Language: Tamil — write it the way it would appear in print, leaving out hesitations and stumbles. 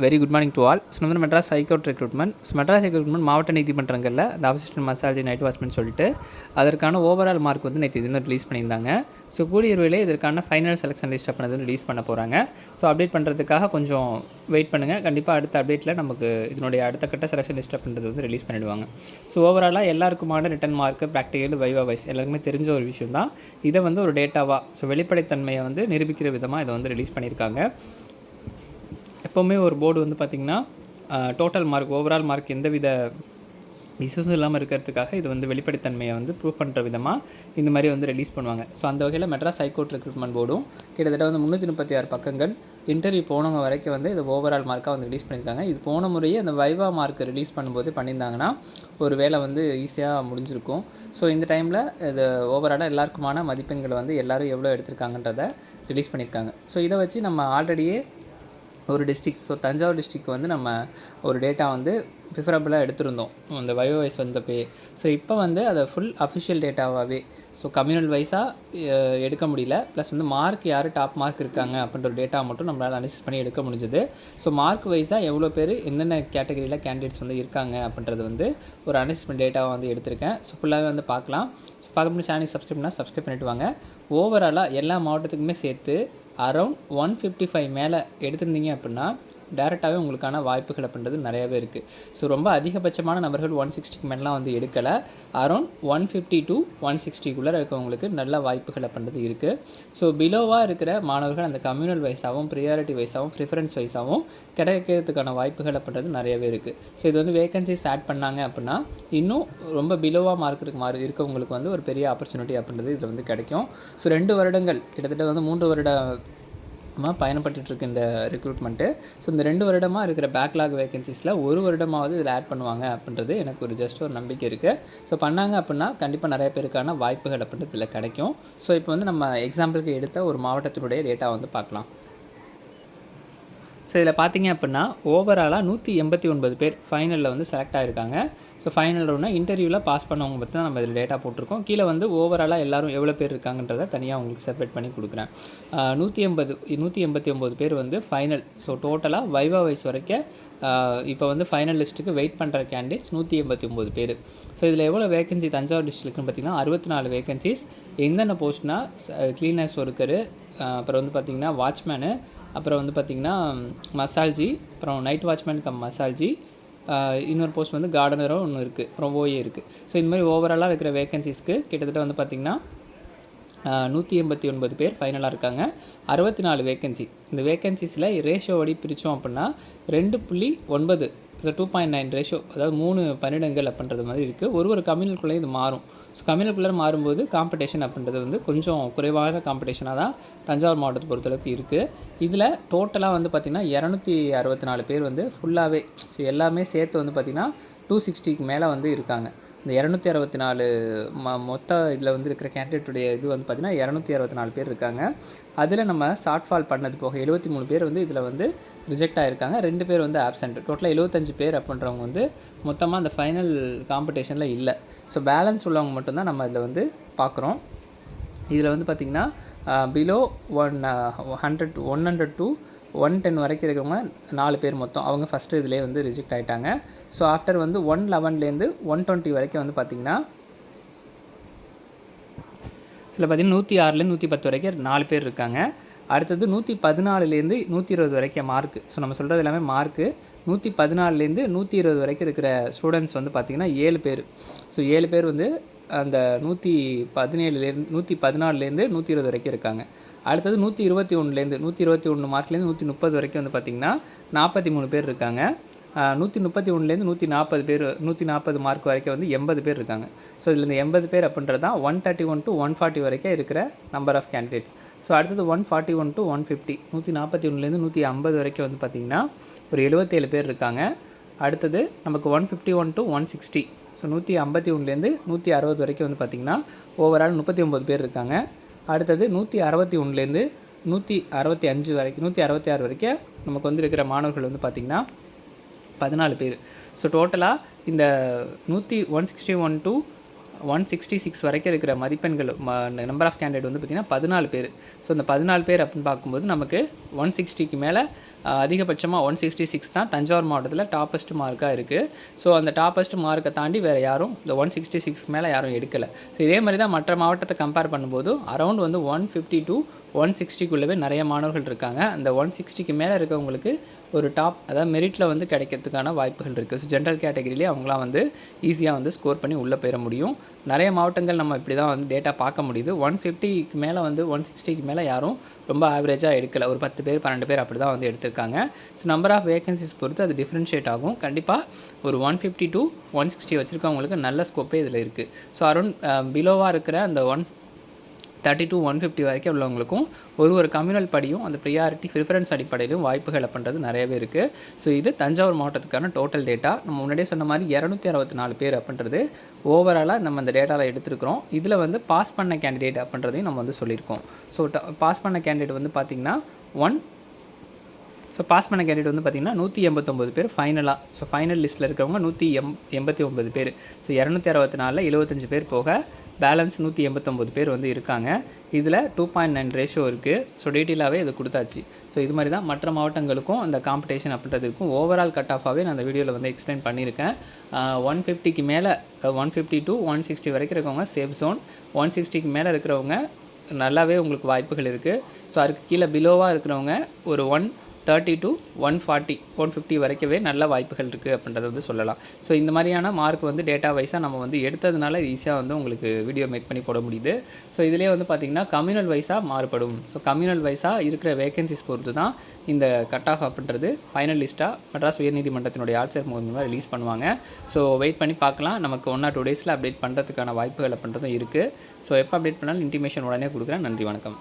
Very good morning to all. So வந்து Madras high court recruitment. So Madras recruitment மாவட்ட நீதிமன்றங்களில் அந்த அசிஸ்டன்ட் மசாஜ் நைட் வாட்ச்மேன் சொல்லிட்டு அதற்கான ஓவரால் மார்க் வந்து நேற்று தினம் ரிலீஸ் பண்ணியிருந்தாங்க. ஸோ கூடிய விரைவில் இதற்கான ஃபைனல் செலெக்ஷன் லிஸ்ட் பண்ணது ரிலீஸ் பண்ண போகிறாங்க. ஸோ அப்டேட் பண்ணுறதுக்காக கொஞ்சம் வெயிட் பண்ணுங்கள். கண்டிப்பாக அடுத்த அப்டேட்டில் நமக்கு இதனுடைய அடுத்த கட்ட செலெக்ஷன் லிஸ்ட் அப்படின்றது வந்து ரிலீஸ் பண்ணிவிடுவாங்க. ஸோ ஓவராலாக எல்லாருக்குமான ரிட்டன் மார்க்கு, ப்ராக்டிக்கல், வைவா வைஸ் எல்லாருக்குமே தெரிஞ்ச ஒரு விஷயம் தான். இதை வந்து ஒரு டேட்டாவாக, ஸோ வெளிப்படைத்தன்மையை வந்து நிரூபிக்கிற விதமாக இதை வந்து ரிலீஸ் பண்ணியிருக்காங்க. எப்போவுமே ஒரு போர்டு வந்து பார்த்திங்கன்னா டோட்டல் மார்க், ஓவரால் மார்க் எந்தவித இஷ்யூஸும் இல்லாமல் இருக்கிறதுக்காக இது வந்து வெளிப்படைத்தன்மையை வந்து ப்ரூவ் பண்ணுற விதமாக இந்த மாதிரி வந்து ரிலீஸ் பண்ணுவாங்க. ஸோ அந்த வகையில் மெட்ராஸ் ஹைகோர்ட் ரெக்ரூட்மெண்ட் போர்டும் கிட்டத்தட்ட வந்து 336 பக்கங்கள் இன்டர்வியூ போனவங்க வரைக்கும் வந்து இது ஓவரால் மார்க்காக வந்து ரிலீஸ் பண்ணியிருக்காங்க. இது போன முறையே அந்த வைவா மார்க் ரிலீஸ் பண்ணும்போது பண்ணியிருந்தாங்கன்னா ஒரு வேலை வந்து ஈஸியாக முடிஞ்சிருக்கும். ஸோ இந்த டைமில் இது ஓவராலாக எல்லாருக்குமான மதிப்பெண்களை வந்து எல்லோரும் எவ்வளோ எடுத்திருக்காங்கன்றதை ரிலீஸ் பண்ணியிருக்காங்க. ஸோ இதை வச்சு நம்ம ஆல்ரெடியே ஒரு டிஸ்ட்ரிக்ட், ஸோ தஞ்சாவூர் டிஸ்ட்ரிக்ட் வந்து நம்ம ஒரு டேட்டா வந்து ப்ரிஃபரபிளாக எடுத்திருந்தோம் அந்த வைவா வைஸ் வந்தப்பே. ஸோ இப்போ வந்து அதை ஃபுல் அஃபிஷியல் டேட்டாவாகவே, ஸோ கம்யூனல் வைஸாக எடுக்க முடியல. ப்ளஸ் வந்து மார்க் யார் டாப் மார்க் இருக்காங்க அப்படின்ற ஒரு டேட்டா மட்டும் நம்மளால் அனலைசிஸ் பண்ணி எடுக்க முடிஞ்சது. ஸோ மார்க் வைஸாக எவ்வளோ பேர் என்னென்ன கேட்டகரியில் கேண்டிடேட்ஸ் வந்து இருக்காங்க அப்படின்றது வந்து ஒரு அனலைஸ்மெண்ட் டேட்டாவை வந்து எடுத்திருக்கேன். ஸோ ஃபுல்லாகவே வந்து பார்க்கலாம். ஸோ பார்க்க முடியும். சேனல் சப்ஸ்கிரைப் பண்ணிவிட்டு வாங்க. ஓவராலாக எல்லா மாவட்டத்துக்குமே சேர்த்து அரௌண்ட் 155 மேலே எடுத்திருந்தீங்க அப்படின்னா டேரெக்டாகவே உங்களுக்கான வாய்ப்புகள் அப்படின்றது நிறையாவே இருக்குது. ஸோ ரொம்ப அதிகபட்சமான நபர்கள் 160 மேலாம் வந்து எடுக்கலை. அரௌண்ட் 150 to 160 இருக்கவங்களுக்கு நல்ல வாய்ப்புகள் அப்படின்றது இருக்குது. ஸோ பிலோவாக இருக்கிற மாணவர்கள் அந்த கம்யூனல் வைஸாகவும், ப்ரியாரிட்டி வைஸாகவும், ப்ரிஃபரன்ஸ் வைஸாகவும் கிடைக்கிறதுக்கான வாய்ப்புகள் அப்படின்றது நிறையவே இருக்குது. ஸோ இது வந்து வேகன்சிஸ் ஆட் பண்ணாங்க அப்படின்னா இன்னும் ரொம்ப பிலோவாக மார்க் இருக்கவங்களுக்கு வந்து ஒரு பெரிய ஆப்பர்ச்சுனிட்டி அப்படின்றது இதில் வந்து கிடைக்கும். ஸோ 2 வருடங்கள் கிட்டத்தட்ட வந்து 3 வருட பயணப்பட்டுருக்கு இந்த ரெக்ரூட்மெண்ட்டு. ஸோ இந்த 2 வருடமாக இருக்கிற பேக்லாக் வேகன்சிஸில் 1 வருடமாவது இதில் ஆட் பண்ணுவாங்க அப்படின்றது எனக்கு ஒரு ஜஸ்ட் ஒரு நம்பிக்கை இருக்குது. ஸோ பண்ணாங்க அப்படின்னா கண்டிப்பாக நிறைய பேருக்கான வாய்ப்புகள் அப்படின்றது இதில் கிடைக்கும். ஸோ இப்போ வந்து நம்ம எக்ஸாம்பிளுக்கு எடுத்த ஒரு மாவட்டத்தினுடைய டேட்டா வந்து பார்க்கலாம். ஸோ இதில் பார்த்தீங்க அப்படின்னா ஓவராலாக 189 பேர் ஃபைனலில் வந்து செலக்ட் ஆகிருக்காங்க. ஸோ ஃபைனல் ஒன்று இன்டர்வியூவில் பாஸ் பண்ணவங்க பற்றி தான் நம்ம இதில் டேட்டா போட்டிருக்கோம். கீழே வந்து ஓவராலாக எல்லோரும் எவ்வளோ பேர் இருக்காங்கன்றதை தனியாக உங்களுக்கு செப்பரேட் பண்ணி கொடுக்குறேன். 189 பேர் வந்து ஃபைனல். ஸோ டோட்டலாக வைவா வைஸ் வரைக்கும் இப்போ வந்து ஃபைனல் லிஸ்ட்டுக்கு வெயிட் பண்ணுற கேண்டிடேட்ஸ் 189 பேர். ஸோ இதில் எவ்வளோ வேகன்சி தஞ்சாவூர் டிஸ்ட்ரிக்ட்னு பார்த்திங்கன்னா 64 வேகன்சிஸ். என்னென்ன போஸ்ட்னா க்ளீனர்ஸ் ஒர்க்கரு, அப்புறம் வந்து பார்த்திங்கன்னா வாட்ச்மேனு, அப்புறம் வந்து பார்த்திங்கன்னா மசால்ஜி, அப்புறம் நைட் வாட்ச்மேன் கம் மசால்ஜி, இன்னொரு போஸ்ட் வந்து கார்டனரும் ஒன்று இருக்குது, அப்புறம் ஓஏ இருக்குது. ஸோ இந்த மாதிரி ஓவராலாக இருக்கிற வேகன்சிஸ்க்கு கிட்டத்தட்ட வந்து பார்த்திங்கன்னா 189 பேர் ஃபைனலாக இருக்காங்க. 64 வேகன்சி. இந்த வேகன்சிஸில் ரேஷியோ படி பிரித்தோம் அப்படின்னா 2.9, ஸோ 2.9 ரேஷியோ, அதாவது 3 பணியிடங்கள் அப்படின்றது மாதிரி இருக்குது. ஒரு கம்யூனல்குள்ளே இது மாறும். ஸோ கம்யூனல்குள்ளே மாறும்போது காம்படிஷன் அப்படின்றது வந்து கொஞ்சம் குறைவான காம்படிஷனாக தான் தஞ்சாவூர் மாவட்டத்தை பொறுத்தளவுக்கு இருக்குது. இதில் டோட்டலாக வந்து பார்த்திங்கன்னா 264 பேர் வந்து ஃபுல்லாகவே, ஸோ எல்லாமே சேர்த்து வந்து பார்த்திங்கன்னா 260க்கு மேலே வந்து இருக்காங்க. இந்த 264 மொத்த இதில் வந்து இருக்கிற கேண்டிடேட்டுடைய இது வந்து பார்த்திங்கன்னா 264 பேர் இருக்காங்க. அதில் நம்ம ஷார்ட் ஃபால் பண்ணது போக 73 பேர் வந்து இதில் வந்து ரிஜெக்ட் ஆகிருக்காங்க. 2 பேர் வந்து ஆப்சென்ட். டோட்டலாக 75 பேர் அப்படின்றவங்க வந்து மொத்தமாக அந்த ஃபைனல் காம்படிஷனில் இல்லை. ஸோ பேலன்ஸ் உள்ளவங்க மட்டும்தான் நம்ம இதில் வந்து பார்க்குறோம். இதில் வந்து பார்த்திங்கன்னா பிலோ 100 to 110 வரைக்கும் இருக்கிறவங்க 4 பேர் மொத்தம். அவங்க ஃபஸ்ட்டு இதிலே வந்து ரிஜெக்ட் ஆகிட்டாங்க. ஸோ ஆஃப்டர் வந்து 111லேருந்து 120 வரைக்கும் வந்து பார்த்திங்கன்னா இதில் பார்த்திங்கன்னா 106லேருந்து 110 வரைக்கும் 4 பேர் இருக்காங்க. அடுத்தது 114லேருந்து 120 வரைக்கும் மார்க்கு. ஸோ நம்ம சொல்கிறது எல்லாமே மார்க்கு. 114லேருந்து 120 வரைக்கும் இருக்கிற ஸ்டூடெண்ட்ஸ் வந்து பார்த்திங்கன்னா 7 பேர். ஸோ 7 பேர் வந்து அந்த 114லேருந்து 120 வரைக்கும் இருக்காங்க. அடுத்தது 121 மார்க்லேருந்து 130 வரைக்கும் வந்து பார்த்திங்கன்னா 43 பேர் இருக்காங்க. 131லேருந்து 140 பேர், 140 மார்க் வரைக்கும் வந்து 80 பேர் இருக்காங்க. ஸோ இதில் இந்த 80 பேர் அப்படின்றது தான் 131 to 140 வரைக்கும் இருக்கிற நம்பர் ஆஃப் கேண்டிடேட்ஸ். ஸோ அடுத்தது 141 to 150, 141லேருந்து 150 வரைக்கும் வந்து பார்த்திங்கன்னா ஒரு 77 பேர் இருக்காங்க. அடுத்தது நமக்கு 151 to 160, ஸோ 151லேருந்து 160 வரைக்கும் வந்து பார்த்திங்கன்னா ஓவரால் 39 பேர் இருக்காங்க. அடுத்தது 161லேருந்து 165 வரைக்கும், 166 வரைக்கும் நமக்கு வந்து இருக்கிற மாணவர்கள் வந்து பார்த்திங்கன்னா 14 பேர். ஸோ டோட்டலாக இந்த 161 to 166 வரைக்கும் இருக்கிற மதிப்பெண்கள் நம்பர் ஆஃப் கேண்டிடேட் வந்து பார்த்திங்கன்னா 14 பேர். ஸோ இந்த 14 பேர் அப்படின்னு பார்க்கும்போது நமக்கு 160க்கு மேலே அதிகபட்சமாக 166 தான் தஞ்சாவூர் மாவட்டத்தில் டாப்பஸ்ட் மார்க்காக இருக்குது. ஸோ அந்த டாப்பஸ்ட் மார்க்கை தாண்டி வேறு யாரும் இந்த 166 மேலே யாரும் எடுக்கலை. ஸோ இதே மாதிரி தான் மற்ற மாவட்டத்தை கம்பேர் பண்ணும்போது அரௌண்ட் வந்து 150 to 160க்குள்ளவே நிறைய மாணவர்கள் இருக்காங்க. அந்த 160க்கு மேலே இருக்கவங்களுக்கு ஒரு டாப் அதாவது மெரிட்டில் வந்து கிடைக்கிறதுக்கான வாய்ப்புகள் இருக்குது. ஸோ ஜென்ரல் கேட்டகரியிலே அவங்களாம் வந்து ஈஸியாக வந்து ஸ்கோர் பண்ணி உள்ளே போயிட முடியும். நிறைய மாவட்டங்கள் நம்ம இப்படி தான் வந்து டேட்டா பார்க்க முடியுது. 150க்கு மேலே வந்து 160க்கு மேலே யாரும் ரொம்ப ஆவரேஜாக எடுக்கலை. ஒரு 10 பேர் 12 பேர் அப்படி தான் வந்து எடுத்திருக்காங்க. ஸோ நம்பர் ஆஃப் வேகன்சிஸ் பொறுத்து அது டிஃப்ரென்ஷியேட் ஆகும். கண்டிப்பாக ஒரு 150 to 160 வச்சுருக்கவங்களுக்கு நல்ல ஸ்கோப்பே இதில் இருக்குது. ஸோ அரௌண்ட் பிலோவாக இருக்கிற அந்த 130 to 150 வரைக்கும் உள்ளவங்களுக்கும் ஒரு கம்யூனல் படியும் அந்த ப்ரியாரிட்டி ப்ரிஃபரன்ஸ் அடிப்படையிலும் வாய்ப்புகள் அப்படின்றது நிறையவே இருக்குது. ஸோ இது தஞ்சாவூர் மாவட்டத்துக்கான டோட்டல் டேட்டா. நம்ம முன்னாடியே சொன்ன மாதிரி 264 பேர் அப்படின்றது ஓவராலாக நம்ம அந்த டேட்டாவில் எடுத்துருக்கிறோம். இதில் வந்து பாஸ் பண்ண கேண்டிடேட் அப்படின்றதையும் நம்ம வந்து சொல்லியிருக்கோம். ஸோ பாஸ் பண்ண கேண்டிடேட் வந்து பார்த்திங்கன்னா பாஸ் பண்ண கேண்டிடேட் வந்து பார்த்திங்கன்னா 189 பேர் ஃபைனலாக. ஸோ ஃபைனல் லிஸ்ட்டில் இருக்கிறவங்க 189 பேர். ஸோ 264 75 பேர் போக பேலன்ஸ் 189 பேர் வந்து இருக்காங்க. இதில் 2.9 ரேஷியோ இருக்குது. ஸோ டீட்டெயிலாகவே இது கொடுத்தாச்சு. ஸோ இது மாதிரி தான் மற்ற மாவட்டங்களுக்கும் அந்த காம்படிஷன் அப்படின்றது இருக்கும். ஓவரால் கட் ஆஃபாகவே நான் அந்த வீடியோவில் வந்து எக்ஸ்பிளைன் பண்ணியிருக்கேன். 150க்கு மேலே 150 to 160 வரைக்கும் இருக்கவங்க சேஃப் ஜோன், 160க்கு மேலே இருக்கிறவங்க நல்லாவே உங்களுக்கு வாய்ப்புகள் இருக்குது. ஸோ அதுக்கு கீழே பிலோவாக இருக்கிறவங்க ஒரு 130 to 140 150 வரைக்கவே நல்ல வாய்ப்புகள் இருக்குது அப்படின்றத வந்து சொல்லலாம். ஸோ இந்த மாதிரியான மார்க் வந்து டேட்டா வைஸாக நம்ம வந்து எடுத்ததுனால ஈஸியாக வந்து உங்களுக்கு வீடியோ மேக் பண்ணி போட முடியுது. ஸோ இதிலே வந்து பார்த்திங்கன்னா கம்யூனல் வைஸாக மாறுபடும். ஸோ கம்யூனல் வைஸாக இருக்கிற வேகன்சிஸ் பொறுத்து தான் இந்த கட் ஆஃப் அப்படின்றது ஃபைனல் லிஸ்ட்டாக மெட்ராஸ் உயர்நீதிமன்றத்தினுடைய ஆட்சியர் மூலமாக ரிலீஸ் பண்ணுவாங்க. ஸோ வெயிட் பண்ணி பார்க்கலாம். நமக்கு 1 or 2 டேஸில் அப்டேட் பண்ணுறதுக்கான வாய்ப்புகள் அப்படின்றதும் இருக்குது. ஸோ எப்போ அப்டேட் பண்ணாலும் இன்டிமேஷன் உடனே கொடுக்குறேன். நன்றி, வணக்கம்.